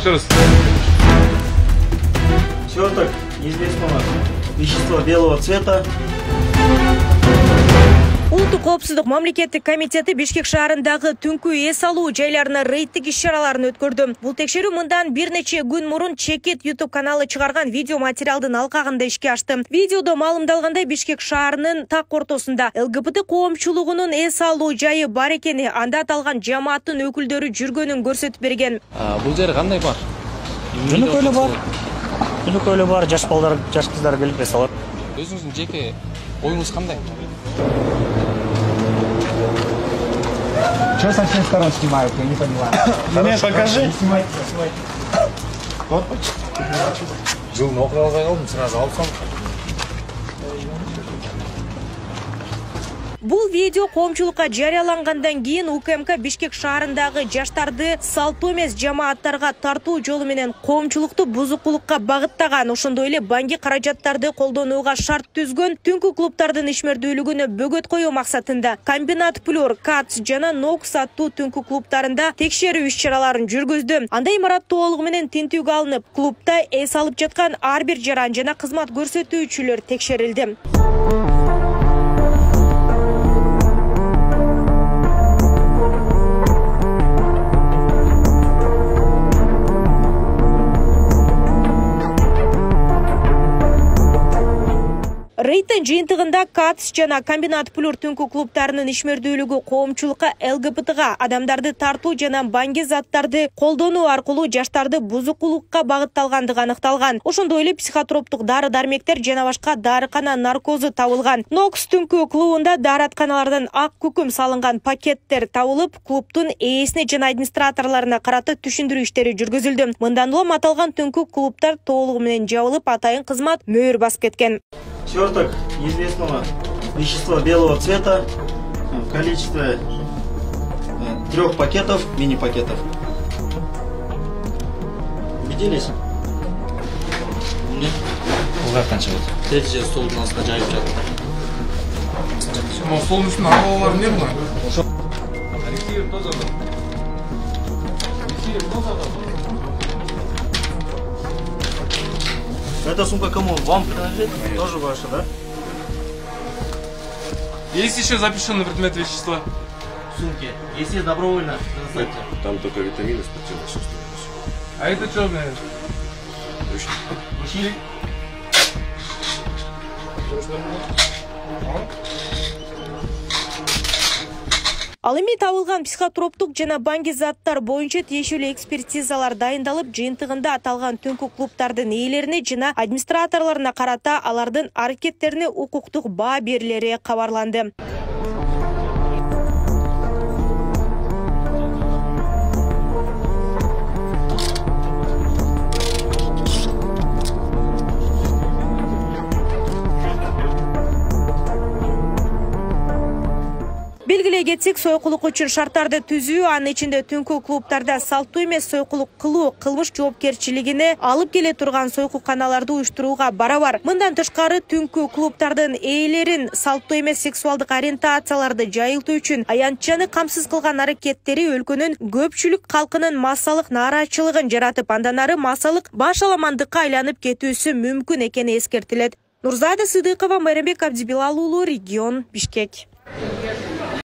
Еще раз. Сверток неизвестного вещества белого цвета. Улуттук коопсуздук мамлекеттик комитети Бишкек шаарындагы түнкү эс алуу жайларына рейдтик иш-чараларын өткөрдү. Бул текшерүү мындан бир нече күн мурун Чекет YouTube каналы чыгарган видео материалдын алкагында ишке ашты. Видеодо маалымдалгандай Бишкек шаарынын так ортосунда ЛГБТ коомчулугунун эс алуу жайы бар экени, анда аталган жамааттын өкүлдөрү жүргөнүн көрсөтүп берген. Бул жер кандай бар? Жөнөкөйлө бар. Жөнөкөйлө бар, жаш балдар, жаш кыздар келип эс алат. Өзүңүздүн жеке оюңуз кандай? Что со всех сторон снимают, я не понимаю. Мне покажи. Снимайте. Вот. Жыл оқиғаға қалдым, сразу алсам. Бул видео коомчулукка жарыялангандан кийин УКМК Бишкек шаарындагы жаштарды салттуу эмес жамааттарга тартуу жолу менен коомчулукту бузукулукка багыттаган, ошондой эле банги каражаттарды колдонууга шарт түзгөн түнкү клубдардын ишмердүүлүгүнө бөгөт коюу максатында Комбинат Плюр, КАЦ жана НОКС аттуу түнкү клубдарында текшерүү иш-чараларын жүргүздү. Анда имарат толугу менен тинтүүгө алынып, клубда эс алып жаткан ар бир жаран жана кызмат көрсөтүүчүлөр текшерилди. Рейдтин жыйынтыгында КАЦ жана Комбинат Плюр түнкү клубдарынын ишмердүүлүгү коомчулукка ЛГБТга адамдарды тартуу жана банги заттарды колдонуу аркылуу жаштарды бузукулукка багытталгандыгы аныкталган. Ошондой эле психотроптук дары-дармектер жана башка дарыкана наркозу табылган. НОКС түнкү клубунда дааратканалардан ак күкүм салынган пакеттер табылып, клубтун ээсине жана администраторлоруна карата түшүндүрүү иштери жүргүзүлдү. Мындан улам аталган түнкү клубдар толугу менен жабылып, атайын кызмат мөөр басып кеткен. Сверток неизвестного вещества белого цвета в количестве 3 пакетов, мини-пакетов. Убедились? Нет? Uğraktan çıkıyor. Третий стол у нас жайып жатыр. Столдун үстүнө арбалар эмне булар? Эта сумка кому? Вам принадлежит? Тоже ваша, да? Есть еще запрещенный предмет вещества? Сумки. Если добровольно, доставьте. Там только витамины, спортивные, все остальное. А это что, блин? Ручник. Ал эми табылган психотроптук жана банги заттар боюнча тиешелүү экспертизалар дайындалып, жыйынтыгында аталган түнкү клубдардын ээлерине жана администраторлоруна карата алардын аракеттерине укуктук баа берилери кабарланды. Белгилей кетсек, сойкулук үчүн шарттарды түзүү, анын ичинде түнкү клубдарда салттуу эмес сойкулук кылуу кылмыш жоопкерчилигине алып келе турган сойкуканаларды уюштурууга барабар. Мындан тышкары түнкү клубдардын ээлерин салттуу эмес сексуалдык ориентацияларды жайылтуу үчүн аянтчаны камсыз кылган аракеттери өлкөнүн көпчүлүк калкынын массалык нааразычылыгын жаратып, андан ары массалык башаламандыкка айланып кетүүсү мүмкүн экени эскертилет. Нурзада Сыдыкова, Майрамбек Абдибилал уулу, регион, Бишкек.